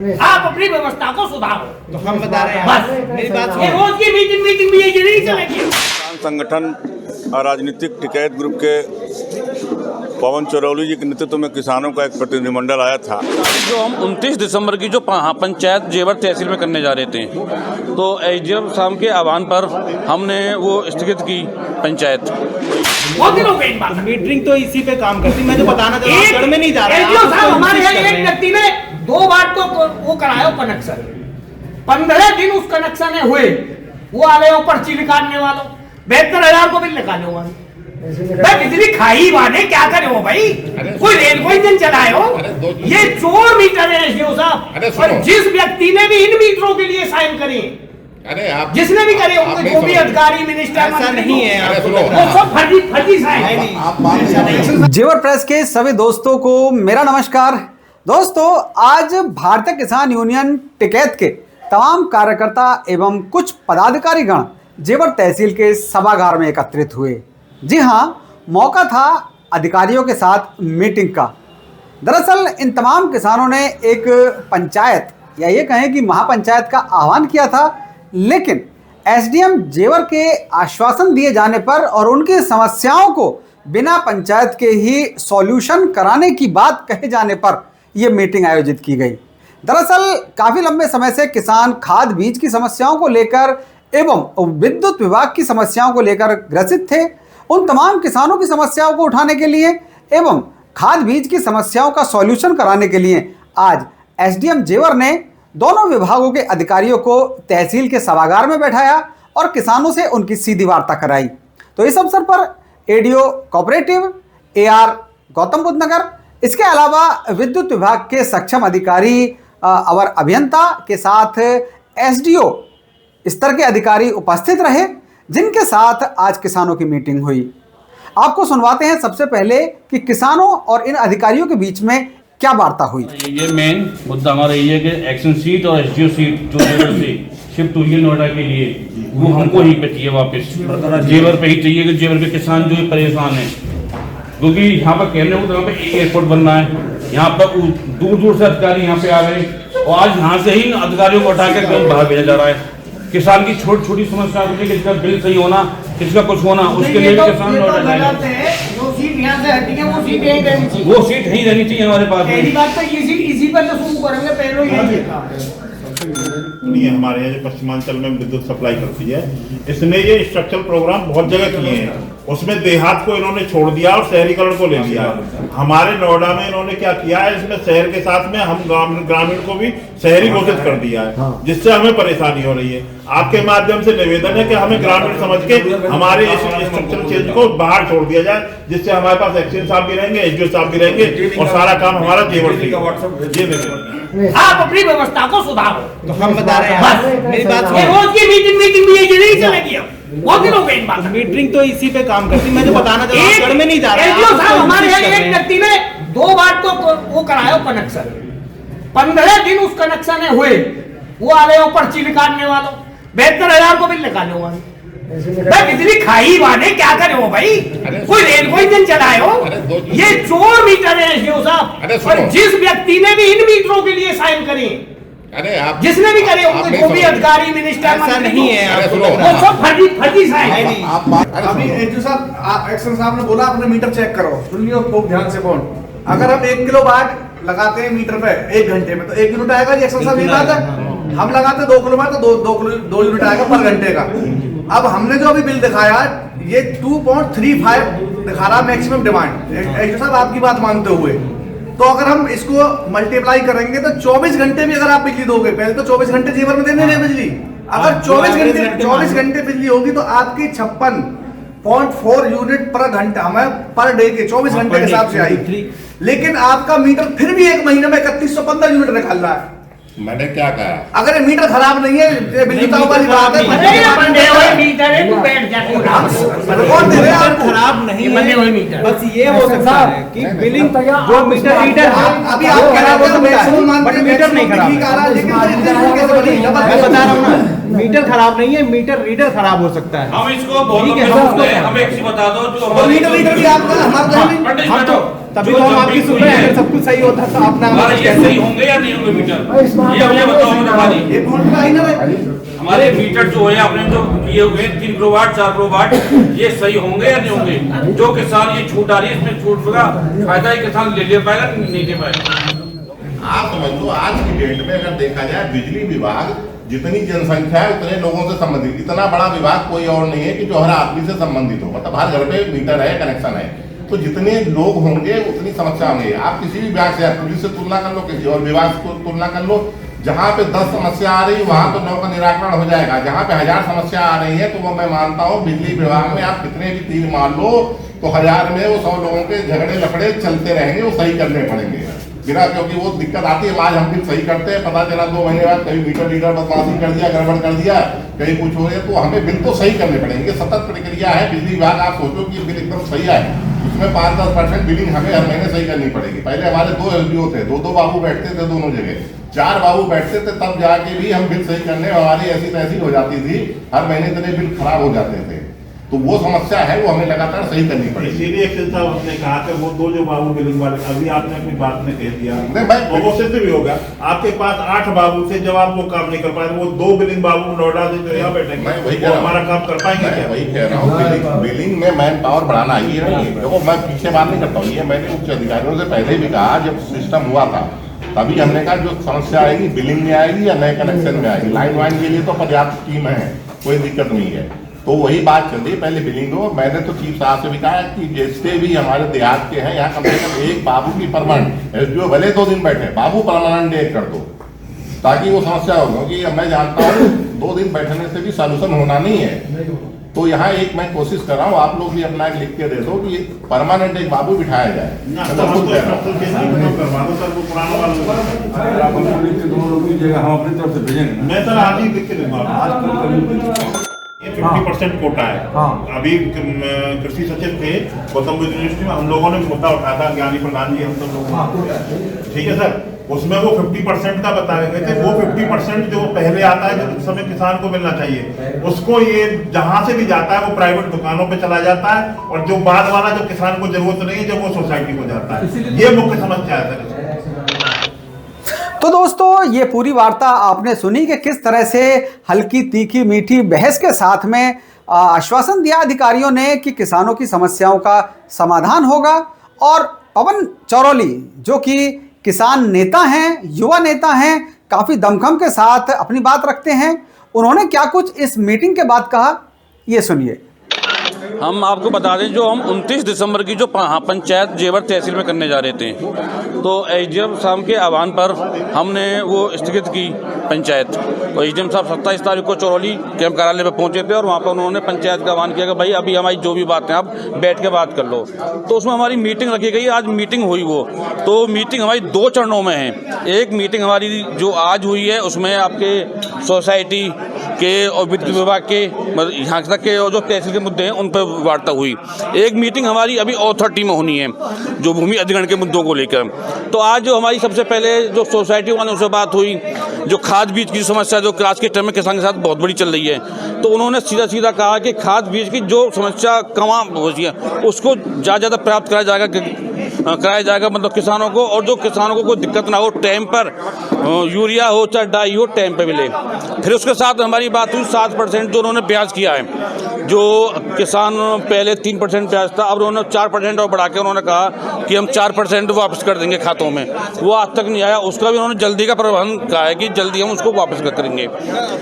आप अपनी व्यवस्था को सुधारो। तो हम बता रहे हैं बस मेरी बात ये रोज की मीटिंग भी ये नहीं चलेगी। किसान संगठन और राजनीतिक टिकैत ग्रुप के पवन चौरौली जी के नेतृत्व में किसानों का एक प्रतिनिधिमंडल आया था। जो हम 29 दिसंबर की जो पंचायत जेवर तहसील में करने जा रहे थे, तो एसडीएम साहब के आह्वान पर हमने वो स्थगित की पंचायत। बहुत दिन हो गए इन बात। मीटिंग तो इसी पे काम करती, मैं जो बताना चाहता हूँ जड़ में नहीं जा रहा है। एसडीओ साहब हमारे यहाँ एक व्यक्ति ने 2 बार तो वो कराया कनेक्शन, 15 दिन उस कनेक्शन में हुए, वो आ गए पर्ची निकालने वालों 72,000 को बिल निकाले वाले। भाई बिजली खाई वाले क्या करे हो भाई, कोई रेल कोई दिन चलाए हो, ये चोर मीटर है एसडीओ साहब। और जिस व्यक्ति ने भी इन मीटरों के लिए साइन करे, अरे आप जिसने भी करे उनको जो भी अधिकारी मिनिस्टर ऐसा नहीं है, वो सब फर्जी साइन। जेवर प्रेस के सभी दोस्तों को मेरा नमस्कार। दोस्तों, आज भारतीय किसान यूनियन टिकैत के तमाम कार्यकर्ता एवं कुछ पदाधिकारीगण जेवर तहसील के सभागार में एकत्रित हुए। जी हाँ, मौका था अधिकारियों के साथ मीटिंग का। दरअसल इन तमाम किसानों ने एक पंचायत या ये कहें कि महापंचायत का आह्वान किया था, लेकिन एसडीएम जेवर के आश्वासन दिए जाने पर और उनकी समस्याओं को बिना पंचायत के ही सॉल्यूशन कराने की बात कहे जाने पर यह मीटिंग आयोजित की गई। दरअसल काफ़ी लंबे समय से किसान खाद बीज की समस्याओं को लेकर एवं विद्युत विभाग की समस्याओं को लेकर ग्रसित थे। उन तमाम किसानों की समस्याओं को उठाने के लिए एवं खाद बीज की समस्याओं का सॉल्यूशन कराने के लिए आज एसडीएम जेवर ने दोनों विभागों के अधिकारियों को तहसील के सभागार में बैठाया और किसानों से उनकी सीधी वार्ता कराई। तो इस अवसर पर ADO cooperative AR Gautam Buddh Nagar, इसके अलावा विद्युत विभाग के सक्षम अधिकारी और अभियंता के साथ एसडीओ स्तर के अधिकारी उपस्थित रहे, जिनके साथ आज किसानों की मीटिंग हुई। आपको सुनवाते हैं सबसे पहले कि किसानों और इन अधिकारियों के बीच में क्या वार्ता हुई। ये मेन मुद्दा हमारा ये है कि एक्शन सीट और एसडीओ सीट जो जेवर से शिफ्ट हुई है नोएडा के लिए, वो हमको ही पे चाहिए वापस, जेवर पे ही चाहिए कि जेवर के किसान जो परेशान है, क्योंकि यहाँ पर कहने को पे एयरपोर्ट बनना है, यहाँ पर दूर दूर से अधिकारी यहाँ पे आ रहे हैं और आज यहाँ से ही अधिकारियों को उठाकर बाहर भेजा जा रहा है। किसान की छोटी छोटी समस्या को लेकर, किसका बिल सही होना, किसका कुछ होना, उसके लिए भी किसान जो सीट यहाँ से हटी है वो सीट यहीं रहनी चाहिए, वो सीट यहीं रहनी चाहिए हमारे पास। पहली बात तो ये सीट इसी पर तो शुरू करेंगे, पहले यही नहीं है। हमारे यहाँ जो पश्चिमांचल में विद्युत सप्लाई करती है, इसने ये स्ट्रक्चरल प्रोग्राम बहुत जगह किए हैं, उसमें देहात को इन्होंने छोड़ दिया और शहरीकरण को ले लिया। हमारे नोएडा में इन्होंने क्या किया है, इसमें शहर के साथ में हम ग्रामीण को भी शहरी घोषित कर दिया है, जिससे हमें परेशानी हो रही है। आपके माध्यम से निवेदन है कि हमें ग्रामीण समझ के हमारे इस स्ट्रक्चरल चेंज को बाहर छोड़ दिया जाए, जिससे हमारे पास एक्सचेंज साहब भी रहेंगे, एसडीओ साहब भी रहेंगे और सारा काम हमारा जेवर से। आप अपनी व्यवस्था को सुधारो। तो हम बता रहे हैं मेरी बात ये रोज की मीटिंग भी ये नहीं चलेगी। बहुत दिन हो गए इन बात। मीटिंग तो इसी पे काम करती, मैं जो बताना चाहता हूँ जड़ में नहीं जा रहा है। एसडीओ साहब हमारे यहाँ एक व्यक्ति ने 2 बार तो वो कराया कनेक्शन, 15 दिन उस कनेक्शन में हुए, वो आ गए पर्ची निकालने वालों 72,000 को बिल निकाले वाले। भाई बिजली खाई वाले क्या करे हो भाई, कोई रेल कोई दिन चलाए हो, ये चोर मीटर है एसडीओ साहब। और जिस व्यक्ति ने भी इन मीटरों के लिए साइन करे, अरे आप जिसने भी करे उनको जो भी अधिकारी मिनिस्टर ऐसा नहीं है, वो सब फर्जी साइन। अभी एसडीओ साहब एक्शन साहब ने बोला अपने मीटर चेक करो, सुन लियो खूब ध्यान से कौन। अगर हम 1 किलो वाट लगाते हैं मीटर पे 1 घंटे में तो 1 यूनिट आएगा जी, एक्शन साहब ये बात है। हम लगाते 2 किलो वाट तो 2 यूनिट आएगा पर घंटे का। अब हमने जो अभी बिल दिखाया ये 2.35 दिखा रहा मैक्सिमम डिमांड। एसडीओ साहब आपकी बात मानते हुए, तो अगर हम इसको मल्टीप्लाई करेंगे तो 24 घंटे भी अगर आप बिजली दोगे, पहले तो 24 घंटे जेवर में देने रहे बिजली, अगर 24 घंटे बिजली होगी तो आपकी 56.4 यूनिट पर घंटा हमें पर डे के 24 घंटे के हिसाब से आई। लेकिन आपका मीटर फिर भी 1 महीने में 3115 यूनिट निकाल रहा है। मैंने क्या कहा, अगर ये मीटर खराब नहीं है, बिजली का वाली बात है, मीटर है, तू बैठ जा। कौन दे रहे हैं आपको? खराब नहीं बने हुए है, मीटर। बस ये हो सकता है कि बिलिंग जो मीटर रीडर अभी आप कह रहे हो मैक्सिमम मानते हैं, मीटर नहीं खराब है। लेकिन मैं बता रहा हूँ ना, मीटर खराब नहीं है, मीटर रीडर खराब हो सकता है। हम इसको बहुत हमें एक चीज बता दो जो मीटर भी आपका हमारा तभी तो हम आपकी सुन रहे हैं। अगर सब कुछ सही होता तो आप हमारे ये सही होंगे या नहीं होंगे मीटर, ये बताओ मुझे खाली। एक वोल्ट का ही ना रहे। हमारे मीटर जो है आपने जो किए हुए 3 किलोवाट 4 किलोवाट, ये सही होंगे या नहीं होंगे? जो किसान ये छूट आ रही है, इसमें छूट का फायदा ही किसान ले पाएगा नहीं ले पाएगा? आप समझ लो आज की डेट में अगर देखा जाए बिजली विभाग जितनी जनसंख्या है उतने लोगों से संबंधित, इतना बड़ा विभाग कोई और नहीं है कि जो हर आदमी से संबंधित हो। मतलब हर घर पे मीटर है, कनेक्शन है, तो जितने लोग होंगे उतनी समस्या होंगी। आप किसी भी विभाग से, पुलिस से तुलना कर लो, किसी और विभाग से तुलना कर लो, जहाँ पे 10 समस्या आ रही वहां तो 9 का निराकरण हो जाएगा। जहाँ पे 1000 समस्या आ रही है तो वो मैं मानता हूँ बिजली विभाग में आप कितने भी तीर मार लो तो 1000 में वो 100 लोगों के झगड़े लफड़े चलते रहेंगे, वो सही करने पड़ेंगे बिना, क्योंकि वो दिक्कत आती है। आज हम बिल सही करते हैं, पता चला 2 महीने बाद कहीं मीटर रीडर बदमाशी कर दिया, गड़बड़ कर दिया, कहीं कुछ हो रहा है, तो हमें बिल तो सही करने पड़ेंगे। सतत प्रक्रिया है बिजली विभाग। आप सोचो कि बिल एकदम सही है, उसमें 5-10% बिलिंग हमें हर महीने सही करनी पड़ेगी। पहले हमारे 2 एसडीओ थे, 2 बाबू बैठते थे दोनों जगह, 4 बाबू बैठते थे, तब जाके भी हम बिल सही करने, हमारी ऐसी तैसी हो जाती थी, हर महीने इतने बिल खराब हो जाते थे। तो वो समस्या है, वो हमें लगातार सही करनी पड़ेगी। इसीलिए एक्सेल साहब आपने कहा कि वो 2 जो बाबू बिलिंग वाले, अभी आपने अपनी बात में कह दिया नहीं भाई, वो सिद्ध भी होगा। आपके पास 8 बाबू थे, जब आप वो काम नहीं कर पाए, वो 2 बिलिंग बाबू नोएडा से जो यहाँ बैठेंगे, मैं वही कह वो रहा हूं। हमारा काम कर पाएंगे क्या? वही कह रहा हूँ, बिलिंग में मैन पावर बढ़ाना ये नहीं। देखो मैं पीछे बात नहीं करता हूँ, ये मैंने उच्च अधिकारियों से पहले भी कहा, जब सिस्टम हुआ था तभी हमने कहा जो समस्या आएगी बिलिंग में आएगी या नए कनेक्शन में आएगी। लाइन वाइन के लिए तो पर्याप्त स्कीम है, कोई दिक्कत नहीं है। तो वही बात चल रही है, पहले बिलिंग दो। मैंने तो चीफ साहब से भी कहा कि जितने भी हमारे देहात के हैं यहाँ कम से कम एक बाबू की परमानेंट, एसडीओ भले 2 दिन बैठे, बाबू परमानेंट एक कर दो, ताकि वो समस्या हो। क्योंकि मैं जानता हूँ 2 दिन बैठने से भी सॉल्यूशन होना नहीं है। तो यहाँ एक मैं कोशिश कर रहा हूँ, आप लोग भी अपना एक लिख के दे दो कि परमानेंट एक बाबू बिठाया जाए। ना, तो हम तो स्ट्रक्चर केस नहीं करवा दो सर, वो पुराना वाला हम अपनी तरफ से भेजेंगे। मैं सर आज ही लिख के दूंगा। आज ये 50% कोटा है। अभी कृषि सचिव थे गौतम बुद्ध यूनिवर्सिटी में, हम लोगों ने मुद्दा उठाया था, ज्ञानी प्रधान जी हम सब लोग, ठीक है सर, उसमें वो 50% का बताए गए थे। वो 50% जो पहले आता है, जो समय किसान को मिलना चाहिए, उसको ये जहां से भी जाता है वो प्राइवेट दुकानों पे चला जाता है, और जो बाद वाला जो किसान को जरूरत नहीं है, जब वो सोसाइटी को जाता है। ये मुख्य समस्या है सर। तो दोस्तों ये पूरी वार्ता आपने सुनी कि किस तरह से हल्की तीखी मीठी बहस के साथ में आश्वासन दिया अधिकारियों ने कि किसानों की समस्याओं का समाधान होगा। और पवन चौरोली जो कि किसान नेता हैं, युवा नेता हैं, काफ़ी दमखम के साथ अपनी बात रखते हैं, उन्होंने क्या कुछ इस मीटिंग के बाद कहा, ये सुनिए। हम आपको बता दें, जो हम 29 दिसंबर की जो पंचायत जेवर तहसील में करने जा रहे थे, तो एसडीएम साहब के आह्वान पर हमने वो स्थगित की पंचायत। और एसडीएम साहब 27 तारीख को चौरोली कैंप कार्यालय में पहुंचे थे, और वहाँ पर उन्होंने पंचायत का आह्वान किया कि भाई अभी हमारी जो भी बातें आप बैठ के बात कर लो। तो उसमें हमारी मीटिंग रखी गई। आज मीटिंग हुई, वो तो मीटिंग हमारी 2 चरणों में है। एक मीटिंग हमारी जो आज हुई है उसमें आपके सोसाइटी के और विद्युत विभाग के, यहाँ तक के और जो तहसील के मुद्दे हैं उन पर वार्ता हुई। एक मीटिंग हमारी अभी अथॉरिटी में होनी है, जो भूमि अधिग्रहण के मुद्दों को लेकर। तो आज जो हमारी सबसे पहले जो सोसाइटी वालों से बात हुई, जो खाद बीज की समस्या जो आज के टाइम में किसान के साथ बहुत बड़ी चल रही है, तो उन्होंने सीधा सीधा कहा कि खाद बीज की जो समस्या कहाँ होती है उसको ज़्यादा प्राप्त कराया जाएगा मतलब किसानों को, और जो किसानों को कोई दिक्कत ना हो, टाइम पर यूरिया हो चाहे डाई हो टाइम पर मिले। फिर उसके साथ हमारी बात हुई 7% जो उन्होंने ब्याज किया है। जो किसान पहले 3% ब्याज था, अब उन्होंने 4% और बढ़ा के उन्होंने कहा कि हम 4% वापस कर देंगे खातों में। वो आज तक नहीं आया, उसका भी उन्होंने जल्दी का प्रबंध कहा है कि जल्दी हम उसको वापस करेंगे।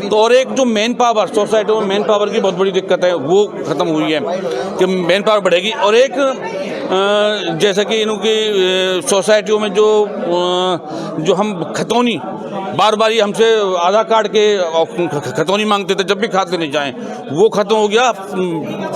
तो और एक जो मैन पावर सोसाइटी में मैन पावर की बहुत बड़ी दिक्कत है, वो ख़त्म हुई है कि मैन पावर बढ़ेगी। और एक जैसे कि इनकी सोसाइटियों में जो हम खतौनी बार बार ही हमसे आधार कार्ड के खतौनी मांगते थे जब भी खाते नहीं जाएं, वो खत्म हो गया।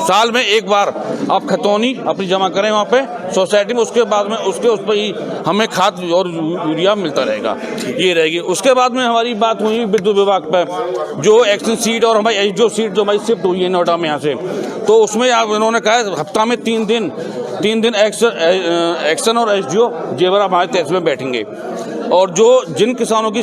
साल में एक बार आप खतौनी अपनी जमा करें वहाँ पे सोसाइटी में, उसके बाद में उस पर ही हमें खाद और यूरिया मिलता रहेगा, ये रहेगी। उसके बाद में हमारी बात हुई विद्युत विभाग पर, जो एक्शन सीट और हमारी एसडीओ सीट जो हमारी शिफ्ट हुई है नोएडा में यहाँ से, तो उसमें आप इन्होंने कहा हफ्ता में 3 दिन एक्शन और एसडीओ जेवर हमारे तहसील में बैठेंगे, और जो जिन किसानों की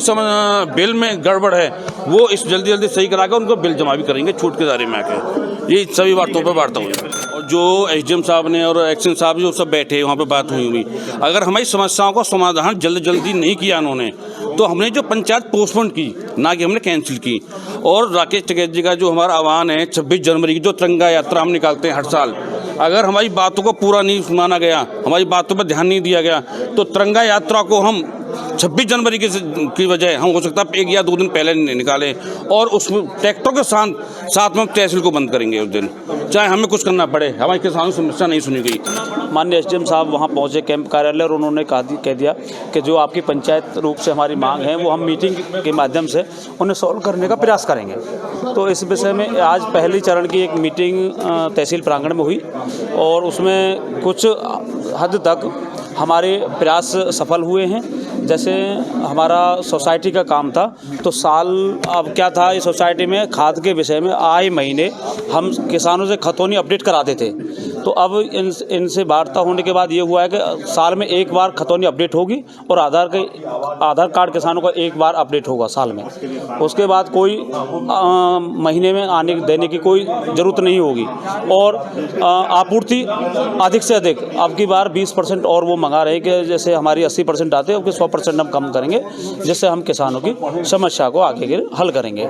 बिल में गड़बड़ है वो इस जल्दी सही करा कर उनको बिल जमा भी करेंगे छूट के दायरे में आके। ये सभी बातों पर वार्ता हुई। और जो एसडीएम साहब ने और एक्शन साहब जो सब बैठे वहाँ पे बात हुई हुई, अगर हमारी समस्याओं का समाधान जल्दी नहीं किया उन्होंने, तो हमने जो पंचायत पोस्टपोन की, ना कि हमने कैंसिल की। और राकेश टिकैत जी का जो हमारा आह्वान है 26 जनवरी की जो तिरंगा यात्रा हम निकालते हैं हर साल, अगर हमारी बातों को पूरा नहीं माना गया, हमारी बातों पर ध्यान नहीं दिया गया, तो तिरंगा यात्रा को हम 26 जनवरी की वजह हम हो सकता है 1 या 2 दिन पहले निकालें, और उस ट्रैक्टर के साथ में तहसील को बंद करेंगे उस दिन, चाहे हमें कुछ करना पड़े। हमारे किसानों की समस्या नहीं सुनी गई। माननीय एसडीएम साहब वहाँ पहुँचे कैंप कार्यालय, और उन्होंने कह दिया कि जो आपकी पंचायत रूप से हमारी मांग है वो हम मीटिंग के माध्यम से उन्हें सॉल्व करने का प्रयास करेंगे। तो इस विषय में आज पहली चरण की एक मीटिंग तहसील प्रांगण में हुई, और उसमें कुछ हद तक हमारे प्रयास सफल हुए हैं। जैसे हमारा सोसाइटी का काम था, तो साल अब क्या था, इस सोसाइटी में खाद के विषय में आए महीने हम किसानों से खतौनी अपडेट कराते थे। तो अब इनसे वार्ता होने के बाद ये हुआ है कि साल में 1 बार खतौनी अपडेट होगी, और आधार कार्ड किसानों का 1 बार अपडेट होगा साल में। उसके बाद कोई महीने में देने की कोई ज़रूरत नहीं होगी। और आपूर्ति अधिक से अधिक, अब की बार 20% और वो मंगा रहे हैं कि जैसे हमारी 80% आते हैं, अब 100% हम कम करेंगे, जिससे हम किसानों की समस्या को आगे हल करेंगे।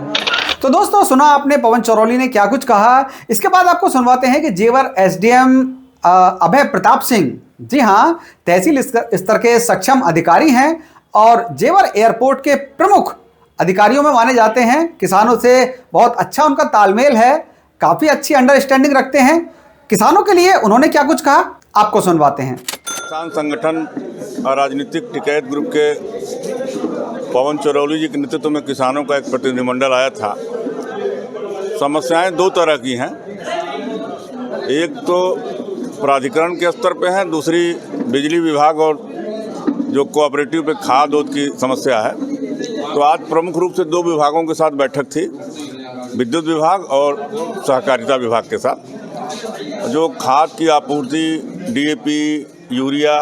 तो दोस्तों, सुना आपने पवन चरौली ने क्या कुछ कहा। इसके बाद आपको सुनवाते हैं कि जेवर एसडीएम अभय प्रताप सिंह, जी हाँ, तहसील स्तर के सक्षम अधिकारी हैं और जेवर एयरपोर्ट के प्रमुख अधिकारियों में माने जाते हैं। किसानों से बहुत अच्छा उनका तालमेल है, काफ़ी अच्छी अंडरस्टैंडिंग रखते हैं। किसानों के लिए उन्होंने क्या कुछ कहा, आपको सुनवाते हैं। किसान संगठन और राजनीतिक टिकैत ग्रुप के पवन चरौली जी के नेतृत्व में किसानों का एक प्रतिनिधिमंडल आया था। समस्याएं 2 तरह की हैं, एक तो प्राधिकरण के स्तर पे है, दूसरी बिजली विभाग और जो कोऑपरेटिव पे खाद ओद की समस्या है। तो आज प्रमुख रूप से 2 विभागों के साथ बैठक थी, विद्युत विभाग और सहकारिता विभाग के साथ। जो खाद की आपूर्ति, डीएपी, यूरिया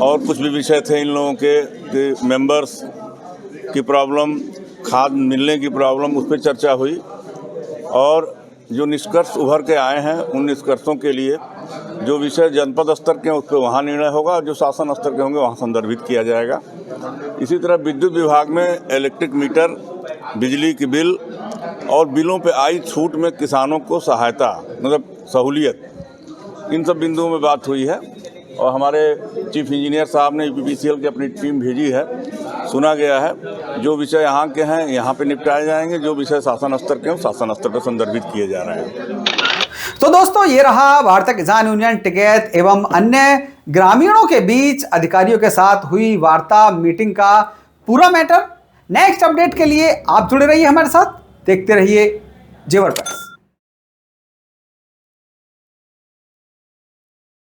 और कुछ भी विषय थे इन लोगों के मेंबर्स की प्रॉब्लम, खाद मिलने की प्रॉब्लम, उस पर चर्चा हुई। और जो निष्कर्ष उभर के आए हैं, उन निष्कर्षों के लिए जो विषय जनपद स्तर के हैं उस पर वहाँ निर्णय होगा, और जो शासन स्तर के होंगे वहाँ संदर्भित किया जाएगा। इसी तरह विद्युत विभाग में इलेक्ट्रिक मीटर, बिजली की बिल और बिलों पे आई छूट में किसानों को सहायता, मतलब सहूलियत, इन सब बिंदुओं में बात हुई है। और हमारे चीफ इंजीनियर साहब ने यूपीपीसीएल की अपनी टीम भेजी है, सुना गया है। जो विषय यहाँ के हैं यहाँ पे निपटाए जाएंगे, जो विषय शासन स्तर के हैं शासन स्तर पर संदर्भित किए जा रहे हैं। तो दोस्तों, ये रहा भारतीय किसान यूनियन टिकैत एवं अन्य ग्रामीणों के बीच अधिकारियों के साथ हुई वार्ता, मीटिंग का पूरा मैटर। नेक्स्ट अपडेट के लिए आप जुड़े रहिए हमारे साथ, देखते रहिए जेवर पर।